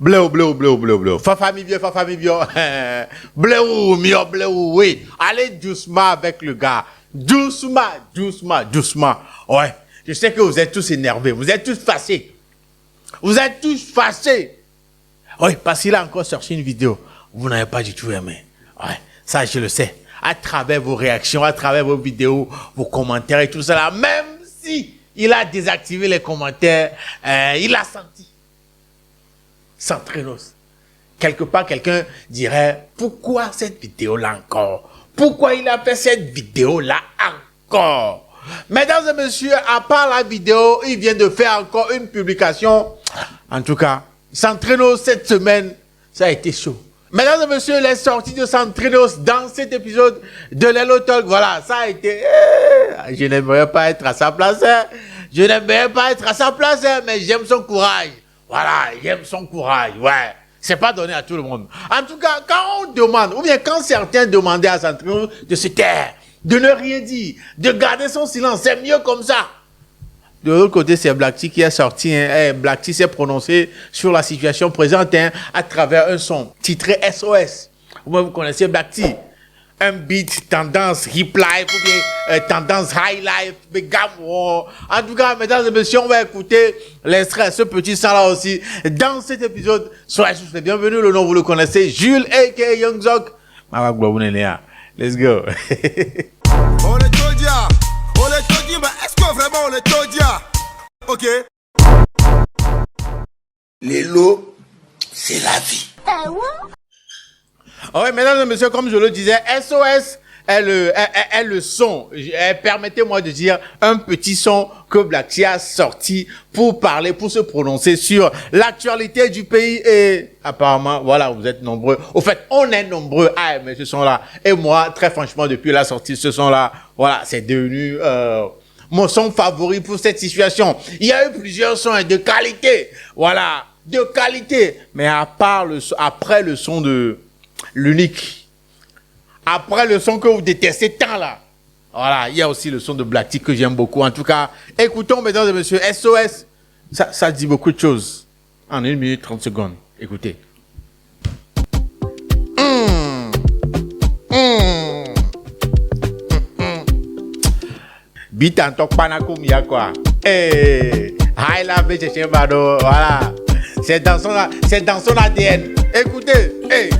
Bleu, bleu, bleu, bleu, bleu. Fafa mi vieux, fafa mi vieux. Bleu, mio, bleu, oui. Allez doucement avec le gars. Doucement, doucement, doucement. Ouais. Je sais que vous êtes tous énervés. Vous êtes tous fâchés. Vous êtes tous fâchés. Oui, parce qu'il a encore sorti une vidéo. Vous n'avez pas du tout aimé. Ouais. Ça, je le sais. À travers vos réactions, à travers vos vidéos, vos commentaires et tout ça. Même si il a désactivé les commentaires, il a senti. Centrenos. Quelque part, quelqu'un dirait, pourquoi cette vidéo-là encore? Pourquoi il a fait cette vidéo-là encore? Mesdames et messieurs, à part la vidéo, il vient de faire encore une publication. En tout cas, Centrenos cette semaine, ça a été chaud. Mesdames et messieurs, les sorties de Centrenos dans cet épisode de Lelo Talk, voilà, ça a été... Je n'aimerais pas être à sa place, hein. Je n'aimerais pas être à sa place, hein, mais j'aime son courage. Voilà, j'aime son courage, ouais. C'est pas donné à tout le monde. En tout cas, quand on demande, ou bien quand certains demandaient à Centrenos de se taire, de ne rien dire, de garder son silence, c'est mieux comme ça. De l'autre côté, c'est Black T qui est sorti. Hein. Black T s'est prononcé sur la situation présente hein, à travers un son titré SOS. Vous connaissez Black T. Un beat tendance hip life ou bien tendance high life, en tout cas, mesdames et messieurs, on va écouter l'extrait, ce petit son là aussi, dans cet épisode. Soyez tous les bienvenus, le nom vous le connaissez, Jules aka Young Zok. Let's go. On est Todia, mais est-ce que vraiment on est Todia? Ok. Les lots, c'est la vie. Oui, mesdames et messieurs, comme je le disais, SOS est le son. Permettez-moi de dire un petit son que Black T a sorti pour parler, pour se prononcer sur l'actualité du pays et apparemment, voilà, vous êtes nombreux. Au fait, on est nombreux à aimer ce son-là. Et moi, très franchement, depuis la sortie de ce son-là, voilà, c'est devenu mon son favori pour cette situation. Il y a eu plusieurs sons de qualité, voilà, de qualité. Mais à part après le son de l'unique. Après le son que vous détestez tant là. Voilà, il y a aussi le son de Black T que j'aime beaucoup. En tout cas, écoutons, mesdames et messieurs, SOS, ça dit beaucoup de choses. En 1 minute 30 secondes. Écoutez. Beat en tok panakoum ya quoi. Eh, high la beche bado, voilà. C'est dans son ADN. Écoutez, hey.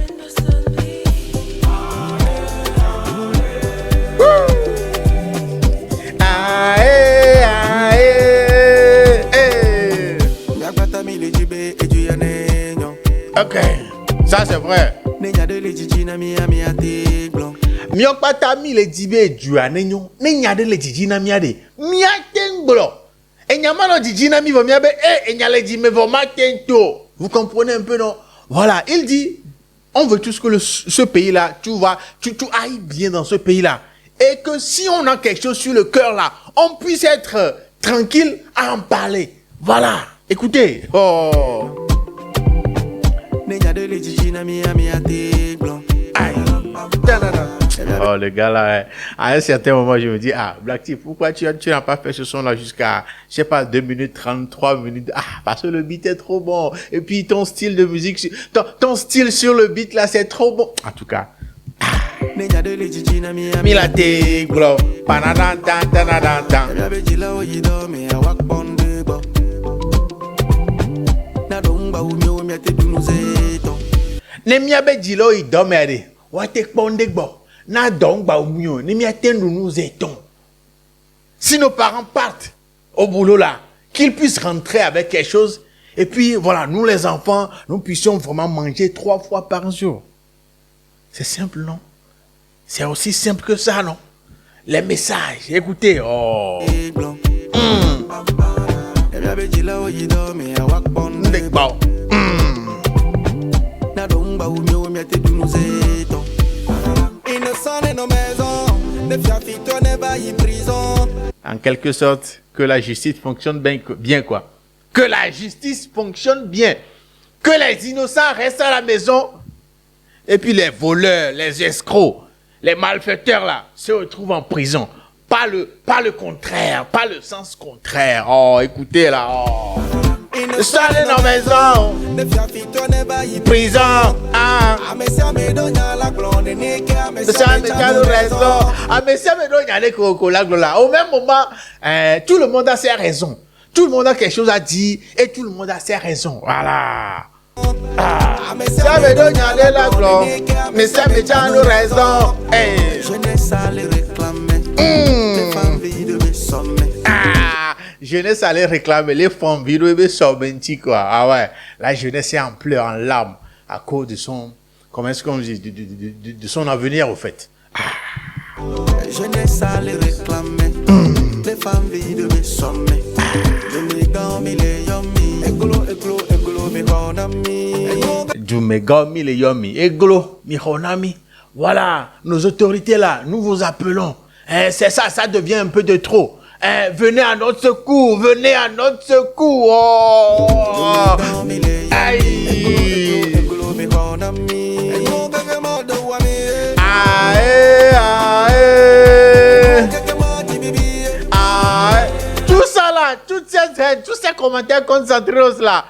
Ok, ça c'est vrai. Miokpata mi le jibe juanenyo, nenyade le jijina miade. Miatenglo. Enyamano jijina mi vomiabe enyale jime vomatento. Vous comprenez un peu non? Voilà, il dit on veut tous que ce pays là, tu ailles bien dans ce pays là. Et que si on a quelque chose sur le cœur là, on puisse être tranquille à en parler. Voilà, écoutez. Oh. Aïe. Oh, le gars là, à un certain moment, je me dis, ah, Black T, pourquoi tu n'as pas fait ce son là jusqu'à, je sais pas, 2 minutes 30, 3 minutes, ah, parce que le beat est trop bon. Et puis ton style de musique, ton style sur le beat là, c'est trop bon. En tout cas. Milate, glo, panadan, ne miabe jilo idomere, wate pondegbo, na dongba umyo, ne miate nous étons. Si nos parents partent au boulot là, qu'ils puissent rentrer avec quelque chose, et puis voilà, nous les enfants, nous puissions vraiment manger 3 fois par jour. C'est simple, non? C'est aussi simple que ça, non? Les messages, écoutez, oh. En quelque sorte, que la justice fonctionne bien quoi. Que la justice fonctionne bien. Que les innocents restent à la maison. Et puis les voleurs, les escrocs, les malfaiteurs là, se retrouvent en prison. Pas le contraire, pas le sens contraire. Oh, écoutez là. Oh. Sale nos maisons, prison, ah. Ça me donne raison. Ah, mais ça me donne les là. Au même moment, tout le monde a ses raisons. Tout le monde a quelque chose à dire et tout le monde a ses raisons. Voilà. Ah, ça me donne la gloire, mais ça me donne raison. Hey. Jeunesse allait réclamer les femmes vides de mes sommets. Ah, jeunesse allait réclamer les femmes vides de mes sommets, quoi. Ah ouais, la jeunesse est en pleurs, en larmes à cause de son, comment est-ce qu'on dit, de son avenir au fait. Ah. Jeunesse allait réclamer les femmes vides de mes sommets. Dumegomi le yomi, eglo, mihonami. Voilà, nos autorités là, nous vous appelons. C'est ça, ça devient un peu de trop. Venez à notre secours, venez à notre secours. Oh. Aïe. Aïe, aïe. Aïe. Tout ça là, tous ces commentaires concentrés là.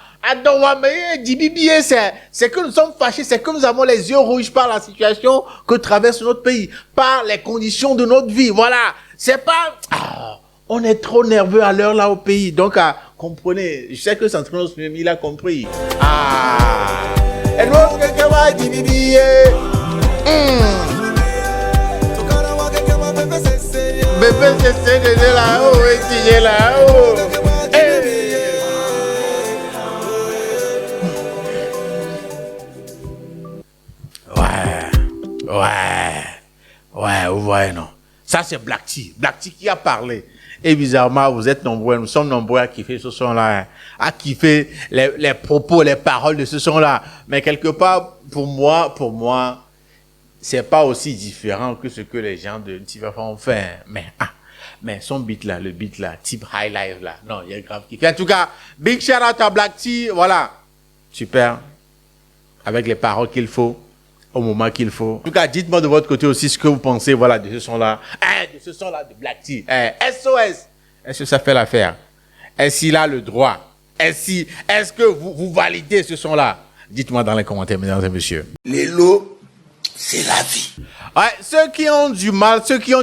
C'est que nous sommes fâchés, c'est que nous avons les yeux rouges par la situation que traverse notre pays, par les conditions de notre vie. Voilà, c'est pas... on est trop nerveux à l'heure là au pays. Donc, comprenez, je sais que Santrinos même, il a compris. Et nous, quelqu'un va dire, bébé, c'est là-haut, et là-haut. Ouais, vous voyez, non. Ça, c'est Black T. Black T qui a parlé. Et bizarrement, vous êtes nombreux, nous sommes nombreux à kiffer ce son-là, hein, à kiffer les propos, les paroles de ce son-là. Mais quelque part, pour moi, c'est pas aussi différent que ce que les gens de Tifa ont fait. Mais son beat là, le beat là, type high life là, non, il y a grave kiff. En tout cas, big shout out à Black T, voilà. Super. Avec les paroles qu'il faut. Au moment qu'il faut. En tout cas, dites-moi de votre côté aussi ce que vous pensez, voilà, de ce son-là. De ce son-là de Black T. SOS. Est-ce que ça fait l'affaire? Est-ce qu'il a le droit? Est-ce que vous validez ce son-là? Dites-moi dans les commentaires, mesdames et messieurs. Les lots, c'est la vie. Ouais, ceux qui ont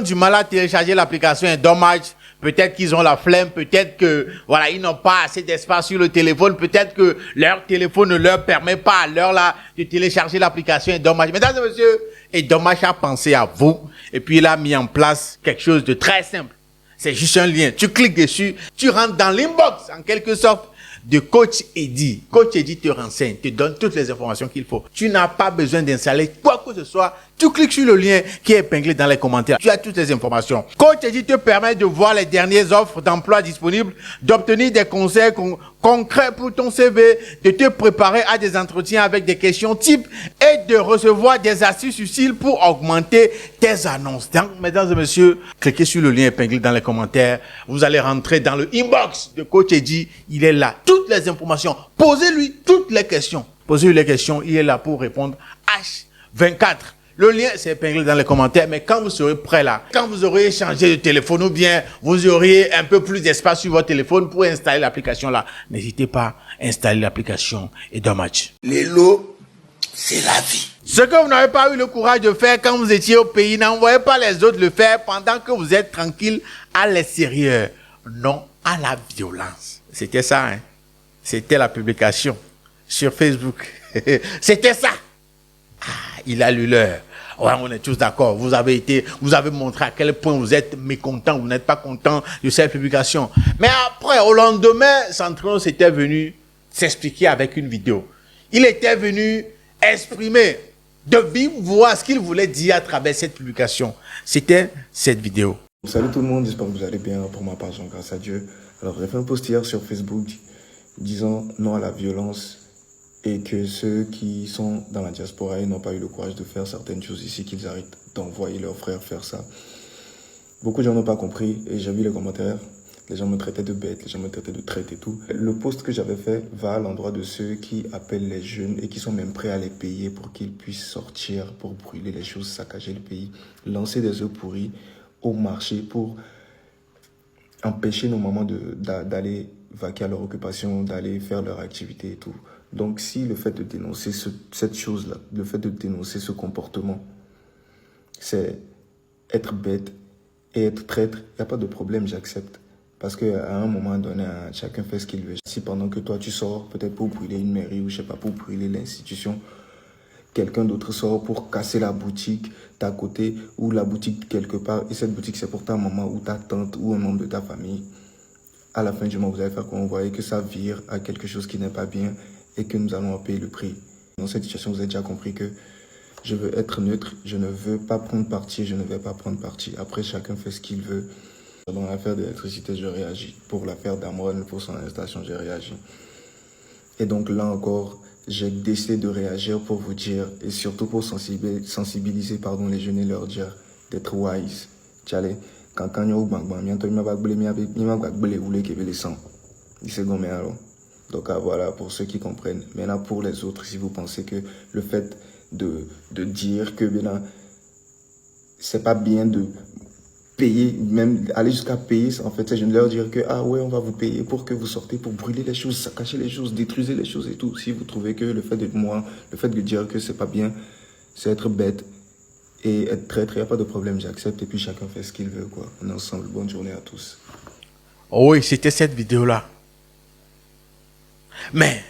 du mal à télécharger l'application est dommage. Peut-être qu'ils ont la flemme, peut-être que, voilà, ils n'ont pas assez d'espace sur le téléphone, peut-être que leur téléphone ne leur permet pas à l'heure là de télécharger l'application est dommage. Mesdames et messieurs, et dommage a pensé à vous, et puis il a mis en place quelque chose de très simple. C'est juste un lien. Tu cliques dessus, tu rentres dans l'inbox, en quelque sorte, de Coach Eddy. Coach Eddy te renseigne, te donne toutes les informations qu'il faut. Tu n'as pas besoin d'installer quoi que ce soit. Tu cliques sur le lien qui est épinglé dans les commentaires. Tu as toutes les informations. Coach Eddy te permet de voir les dernières offres d'emploi disponibles, d'obtenir des conseils concrets pour ton CV, de te préparer à des entretiens avec des questions types et de recevoir des astuces utiles pour augmenter tes annonces. Donc, mesdames et messieurs, cliquez sur le lien épinglé dans les commentaires. Vous allez rentrer dans le inbox de Coach Eddy. Il est là. Toutes les informations. Posez-lui toutes les questions. Posez-lui les questions. Il est là pour répondre H24. Le lien, c'est épinglé dans les commentaires, mais quand vous serez prêt là, quand vous aurez changé de téléphone ou bien vous aurez un peu plus d'espace sur votre téléphone pour installer l'application là, n'hésitez pas à installer l'application et dommage. Les lots, c'est la vie. Ce que vous n'avez pas eu le courage de faire quand vous étiez au pays, n'envoyez pas les autres le faire pendant que vous êtes tranquille à l'extérieur. Non à la violence. C'était ça, hein. C'était la publication sur Facebook. C'était ça. Il a lu l'heure. Ouais, on est tous d'accord. Vous avez montré à quel point vous êtes mécontent, vous n'êtes pas content de cette publication. Mais après, au lendemain, Santrinos était venu s'expliquer avec une vidéo. Il était venu exprimer de vive voix ce qu'il voulait dire à travers cette publication. C'était cette vidéo. Salut tout le monde, j'espère que vous allez bien. Pour ma part, grâce à Dieu. Alors, j'ai fait un post hier sur Facebook disant non à la violence et que ceux qui sont dans la diaspora et n'ont pas eu le courage de faire certaines choses ici, qu'ils arrêtent d'envoyer leurs frères faire ça. Beaucoup de gens n'ont pas compris et j'ai vu les commentaires. Les gens me traitaient de bête, les gens me traitaient de traite et tout. Le post que j'avais fait va à l'endroit de ceux qui appellent les jeunes et qui sont même prêts à les payer pour qu'ils puissent sortir, pour brûler les choses, saccager le pays, lancer des œufs pourris au marché pour empêcher nos mamans d'aller vaquer à leur occupation, d'aller faire leur activité et tout. Donc si le fait de dénoncer cette chose-là, le fait de dénoncer ce comportement, c'est être bête et être traître, il n'y a pas de problème, j'accepte. Parce qu'à un moment donné, chacun fait ce qu'il veut. Si pendant que toi tu sors, peut-être pour brûler une mairie ou je sais pas, pour brûler l'institution, quelqu'un d'autre sort pour casser la boutique d'à côté ou la boutique quelque part, et cette boutique c'est pour ta maman ou ta tante ou un membre de ta famille, à la fin du mois vous allez faire quoi? Vous voyez que ça vire à quelque chose qui n'est pas bien et que nous allons en payer le prix. Dans cette situation, vous avez déjà compris que je veux être neutre, je ne veux pas prendre parti, je ne vais pas prendre parti. Après, chacun fait ce qu'il veut. Dans l'affaire de l'électricité, je réagis. Pour l'affaire d'Amron, pour son arrestation, j'ai réagi. Et donc là encore, j'ai décidé de réagir pour vous dire, et surtout pour sensibiliser les jeunes et leur dire d'être wise. Tchale, quand on bang bang, bientôt il m'a donc voilà, pour ceux qui comprennent. Maintenant, pour les autres, si vous pensez que le fait de dire que c'est pas bien de payer, même aller jusqu'à payer, en fait, je ne leur dire que ah ouais, on va vous payer pour que vous sortez, pour brûler les choses, saccager les choses, détruisez les choses et tout. Si vous trouvez que le fait de dire que c'est pas bien, c'est être bête et être traître, il n'y a pas de problème, j'accepte et puis chacun fait ce qu'il veut, quoi. On est ensemble, bonne journée à tous. Oh oui, c'était cette vidéo-là. Mais,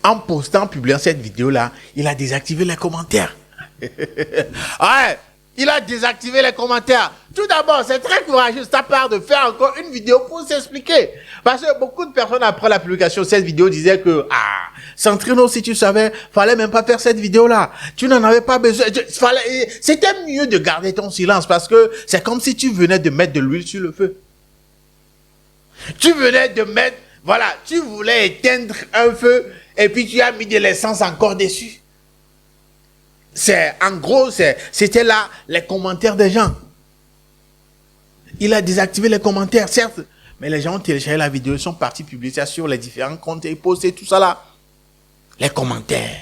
en postant, en publiant cette vidéo-là, il a désactivé les commentaires. Ouais, il a désactivé les commentaires. Tout d'abord, c'est très courageux de sa part de faire encore une vidéo pour s'expliquer. Parce que beaucoup de personnes, après la publication de cette vidéo, disaient que, Centrino, si tu savais, fallait même pas faire cette vidéo-là. Tu n'en avais pas besoin. C'était mieux de garder ton silence parce que c'est comme si tu venais de mettre de l'huile sur le feu. Tu venais de mettre, voilà, tu voulais éteindre un feu et puis tu as mis de l'essence encore dessus. En gros, c'était là les commentaires des gens. Il a désactivé les commentaires, certes, mais les gens ont téléchargé la vidéo, ils sont partis publier ça sur les différents comptes et poster tout ça là. Les commentaires.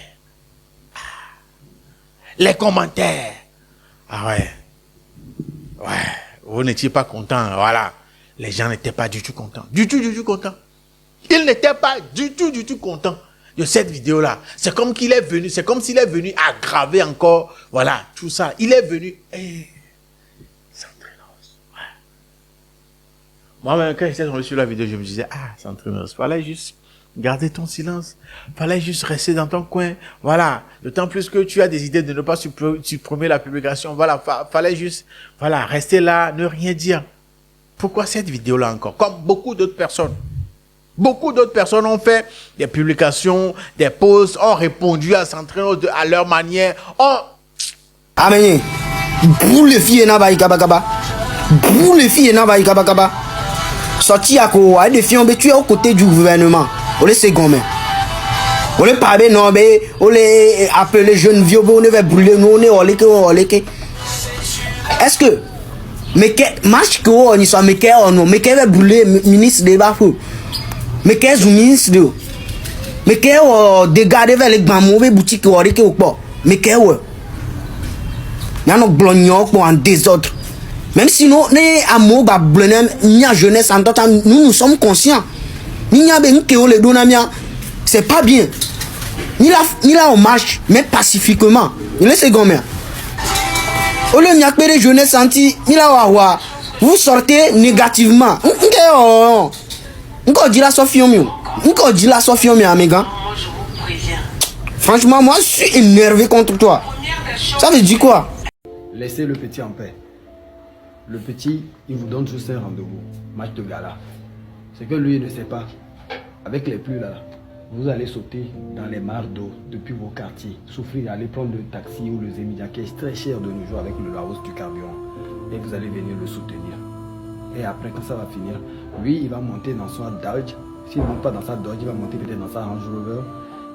Les commentaires. Ah ouais. Ouais, vous n'étiez pas content, voilà. Les gens n'étaient pas du tout contents. Du tout contents. Ils n'étaient pas du tout contents de cette vidéo-là. C'est comme s'il est venu aggraver encore, voilà, tout ça. Il est venu, Centrinos, ouais. Moi-même, quand j'étais tombé sur la vidéo, je me disais, Centrinos, fallait juste garder ton silence. Fallait juste rester dans ton coin. Voilà. D'autant plus que tu as des idées de ne pas supprimer la publication. Voilà. Fallait juste, voilà, rester là, ne rien dire. Pourquoi cette vidéo-là encore? Comme beaucoup d'autres personnes. Beaucoup d'autres personnes ont fait des publications, des posts, ont répondu à Centrino à leur manière. Amen. Pour les filles na baï kaba kaba. Pour les filles na baï kaba kaba. Sorti à quoi? Des filles ont tué aux côtés du gouvernement. On les secondes. On les parle non mais on les appelle les jeunes vieux on va brûler nous on est. Est-ce que mais que match que on soit mais que non mais que va brûler ministre de Bafou. Mais qu'est-ce que ministre de mais que dégager vers les mauvais boutiques ou avec ou pas mais que y a nos blognos en désordre même si nous les amours ba blonner ni à jeunesse en temps nous sommes conscients ni a ben que les donamia c'est pas bien ni là on marche mais pacifiquement il est secondaire au lieu n'y a que les jeunesses senti ni là vous sortez négativement encore dit la Sofiomio. Encore dit la Sofiomio, amiga. Franchement, moi, je suis énervé contre toi. Ça veut dire quoi? Laissez le petit en paix. Le petit, il vous donne juste un rendez-vous. Match de gala. C'est que lui ne sait pas. Avec les pluies là, vous allez sauter dans les mares d'eau depuis vos quartiers. Souffrir, aller prendre le taxi ou le Zemidia qui est très cher de nos jours avec la hausse du carburant. Et vous allez venir le soutenir. Et après, quand ça va finir, lui, il va monter dans son Dodge. S'il ne monte pas dans sa Dodge, il va monter peut-être dans sa Range Rover.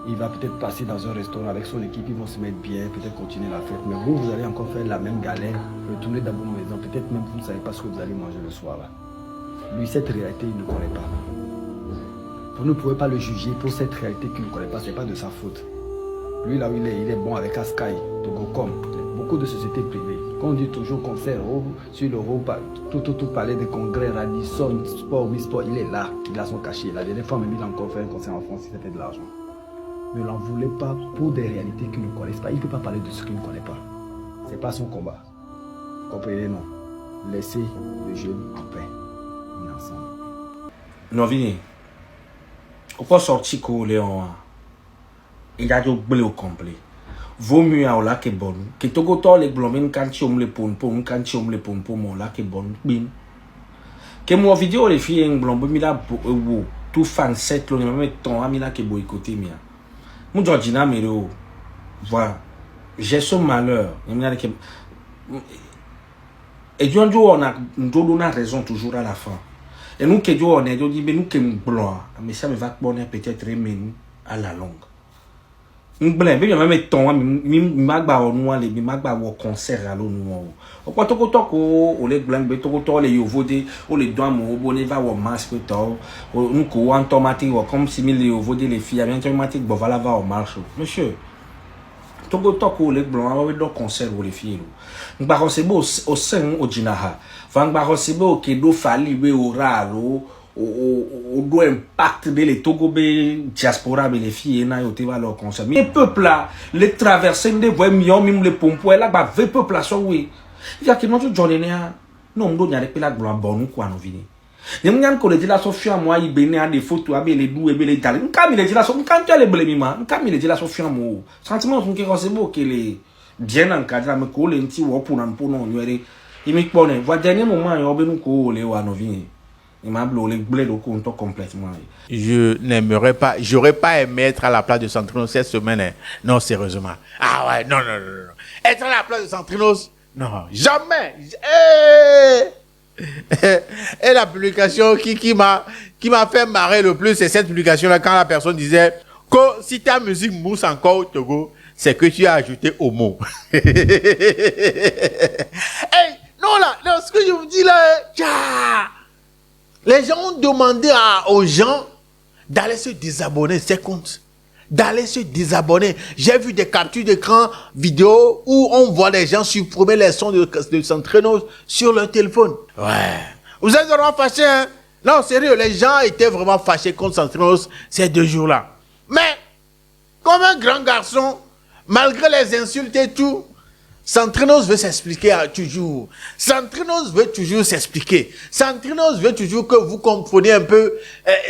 Il va peut-être passer dans un restaurant avec son équipe. Ils vont se mettre bien, peut-être continuer la fête. Mais vous, vous allez encore faire la même galère, retourner dans vos maisons. Peut-être même vous ne savez pas ce que vous allez manger le soir. Là. Lui, cette réalité, il ne connaît pas. Vous ne pouvez pas le juger pour cette réalité qu'il ne connaît pas. Ce n'est pas de sa faute. Lui, là où il est bon avec Askai, Togocom, beaucoup de sociétés privées. Quand on dit toujours concert, sur l'Europe, tout palais de congrès, Radisson, Sport, Bisport, il est là, il a son cachet. La dernière fois, même il a encore fait un concert en France, il s'est fait de l'argent. Ne l'en voulez pas pour des réalités qu'il ne connaissent pas. Il ne peut pas parler de ce qu'il ne connaît pas. Ce n'est pas son combat. Comprenez, non? Laissez le jeune en paix. On est ensemble. Non, vini. Au pas sorti que Léon, il a doublé au complet. Vaut mieux à la que bonne. Que tu goûtes les blomines quand tu me les pon quand tu me les pon pour mon la que bonne. Bim. Que mon vidéo les filles en blombe, mais là, tout fan set, l'on même ton ami là qui boycotté, mia. Mon Georgina, mais voilà. J'ai ce malheur. Et Dieu, on a raison toujours à la fin. Et nous, que Dieu, on est dit, mais nous, que nous blanc, mais ça me va peut-être remettre à la longue. Nous blanc, mais même temps, mimagba au noir, les mimagba au concert à l'eau noir. Au quoi, au les blancs, les yovodé, ou les doigts, mon bonnet va au masque, nous, qu'on automatique, comme si les yovodé, les filles, automatique, bon, voilà, va au marché. Monsieur. Togo toko les blancs avec le concert ou les filles. Nous parlons c'est beau au sein au Jinaha. Nous parlons c'est beau que do fali be au ralo au do impact de les Togo be diaspora be les filles na yo te va leur concert. Mais peuple là les traverser des voix millions même les pompo là ba ve peuple là so oui. Il y a que notre journée non ndo nya de la blanc bon quoi nous vini. Nyan ko le dila sofia moi i bene a des photos abe les dou ebe les tali nka mi le dila so nka tu le blemima nka mi le dila sofia mo sentiment son ke ko c'est beau que les bien encadré me ko le nti wo pour non nuere i mi pone va dernier moment yo be nu ko le wa no vini il m'a blé le compte complètement. Je n'aimerais pas, j'aurais pas aimé être à la place de Centrinos cette semaine. Hein. Non, sérieusement. Ah ouais, non. Être à la place de Centrinos, non, jamais. Et la publication qui m'a fait marrer le plus, c'est cette publication-là quand la personne disait que si ta musique mousse encore au Togo, c'est que tu as ajouté homo. Hey, non, ce que je vous dis là, les gens ont demandé aux gens d'aller se désabonner, c'est compte. D'aller se désabonner. J'ai vu des captures d'écran vidéo où on voit les gens supprimer les sons de Centrinos sur leur téléphone. Ouais. Vous êtes vraiment fâchés, hein? Non, sérieux, les gens étaient vraiment fâchés contre Centrinos ces 2 jours-là. Mais, comme un grand garçon, malgré les insultes et tout, Centrinos veut s'expliquer toujours. Centrinos veut toujours s'expliquer. Centrinos veut toujours que vous compreniez un peu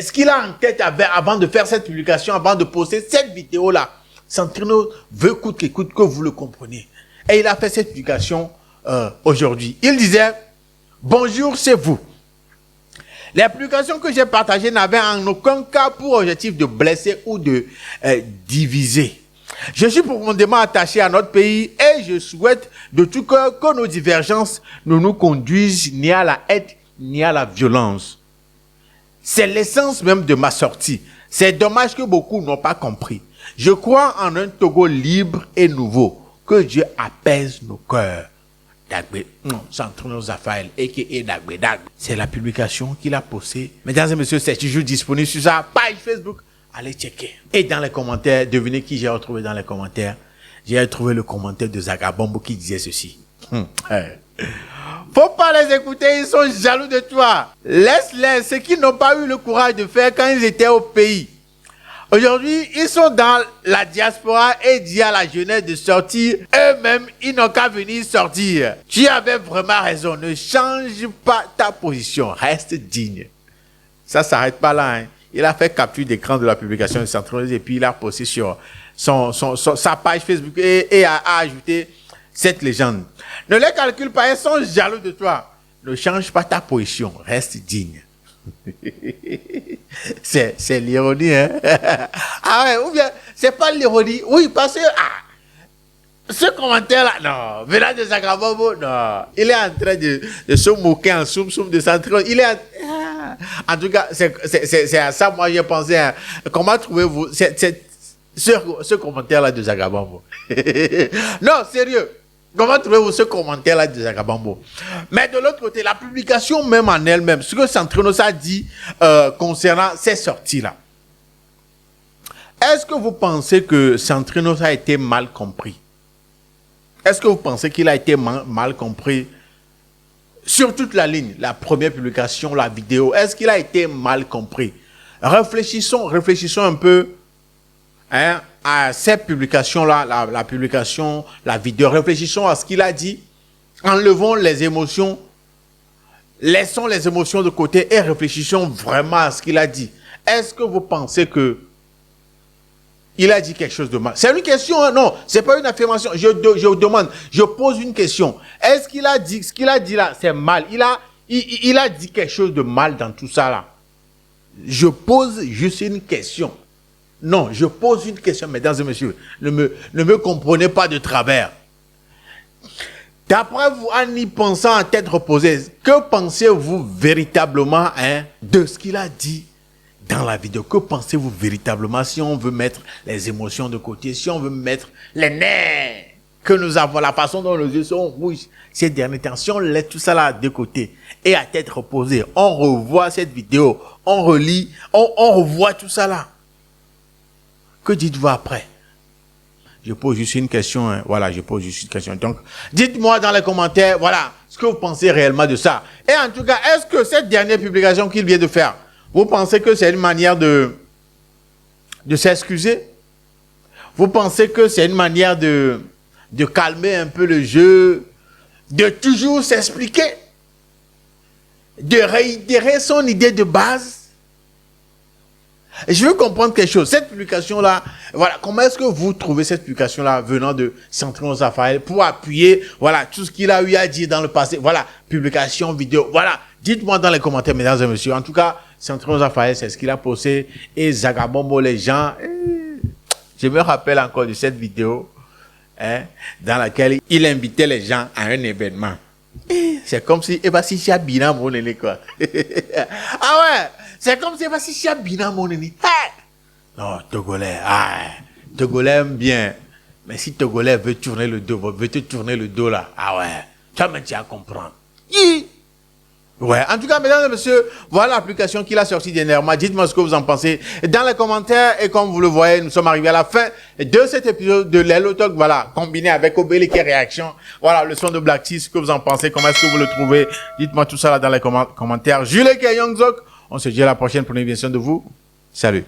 ce qu'il a en tête avant de faire cette publication, avant de poster cette vidéo-là. Centrinos veut coûte que coûte que vous le compreniez. Et il a fait cette publication aujourd'hui. Il disait, bonjour, c'est vous. Les publications que j'ai partagées n'avaient en aucun cas pour objectif de blesser ou de diviser. Je suis profondément attaché à notre pays et je souhaite de tout cœur que nos divergences ne nous conduisent ni à la haine ni à la violence. C'est l'essence même de ma sortie. C'est dommage que beaucoup n'ont pas compris. Je crois en un Togo libre et nouveau. Que Dieu apaise nos cœurs. Dagbe, Centrinos Raphaël, a.k.a. Dagbe. C'est la publication qu'il a postée. Mesdames et messieurs, c'est toujours disponible sur sa page Facebook. Allez checker. Et dans les commentaires, devinez qui j'ai retrouvé dans les commentaires. J'ai retrouvé le commentaire de Zagabombo qui disait ceci. Faut pas les écouter, ils sont jaloux de toi. Laisse-les, ceux qui n'ont pas eu le courage de faire quand ils étaient au pays. Aujourd'hui, ils sont dans la diaspora et disent à la jeunesse de sortir. Eux-mêmes, ils n'ont qu'à venir sortir. Tu avais vraiment raison. Ne change pas ta position. Reste digne. Ça s'arrête pas là, hein. Il a fait capture d'écran de la publication de Centrinos et puis il a posté sur sa page Facebook et a ajouté cette légende. Ne les calcule pas, ils sont jaloux de toi. Ne change pas ta position, reste digne. C'est l'ironie, hein? Ah ouais, ou bien, c'est pas l'ironie. Oui, parce que, ce commentaire-là, non, venant de Zagabombo, non, il est en train de se moquer en soum de Centrinos. Il est en tout cas, c'est à ça, moi, j'ai pensé, hein. Comment trouvez-vous ce commentaire-là de Zagabombo? Non, sérieux. Comment trouvez-vous ce commentaire-là de Zagabombo? Mais de l'autre côté, la publication même en elle-même, ce que Centrinos a dit concernant ces sorties-là. Est-ce que vous pensez que Centrinos a été mal compris? Est-ce que vous pensez qu'il a été mal compris sur toute la ligne, la première publication, la vidéo? Est-ce qu'il a été mal compris? Réfléchissons un peu hein, à cette publication-là, la publication, la vidéo. Réfléchissons à ce qu'il a dit. Enlevons les émotions. Laissons les émotions de côté et réfléchissons vraiment à ce qu'il a dit. Est-ce que vous pensez que il a dit quelque chose de mal? C'est une question, hein? Non, c'est pas une affirmation. Je demande, je pose une question. Est-ce qu'il a dit, ce qu'il a dit là, c'est mal? Il a dit quelque chose de mal dans tout ça là. Je pose juste une question. Non, je pose une question, mesdames et messieurs. Ne me comprenez pas de travers. D'après vous, en y pensant à tête reposée, que pensez-vous véritablement hein, de ce qu'il a dit dans la vidéo? Que pensez-vous véritablement si on veut mettre les émotions de côté, si on veut mettre les nerfs que nous avons, la façon dont nos yeux sont rouges ces derniers temps, si on laisse tout ça là de côté et à tête reposée, on revoit cette vidéo, on relit, on revoit tout ça là. Que dites-vous après? Je pose juste une question, hein. Voilà, je pose juste une question. Donc, dites-moi dans les commentaires, voilà, ce que vous pensez réellement de ça. Et en tout cas, est-ce que cette dernière publication qu'il vient de faire, vous pensez que c'est une manière de s'excuser? Vous pensez que c'est une manière de calmer un peu le jeu, de toujours s'expliquer, de réitérer son idée de base? Et je veux comprendre quelque chose. Cette publication-là, voilà, comment est-ce que vous trouvez cette publication-là venant de Centrino Raphaël pour appuyer, voilà, tout ce qu'il a eu à dire dans le passé, voilà, publication, vidéo, voilà. Dites-moi dans les commentaires, mesdames et messieurs. En tout cas, Centrino Raphaël, c'est ce qu'il a posté. Et Zagabombo, les gens, je me rappelle encore de cette vidéo, hein, dans laquelle il invitait les gens à un événement. C'est comme si, si Chabina, mon aîné, quoi. Ah ouais! C'est comme si Chabina, mon aîné. Non, Togolais, Togolais aime bien. Mais si Togolais veut tourner le dos, veut te tourner le dos là, ah ouais, toi-même tu vas comprendre. Ouais, en tout cas, mesdames et messieurs, voilà l'application qu'il a sortie dernièrement. Dites-moi ce que vous en pensez dans les commentaires. Et comme vous le voyez, nous sommes arrivés à la fin de cet épisode de l'Hello Talk. Voilà, combiné avec Obélix et Réaction. Voilà, le son de Black T, ce que vous en pensez, comment est-ce que vous le trouvez. Dites-moi tout ça là dans les commentaires. Jules et Youngzok. On se dit à la prochaine pour une émission de vous. Salut.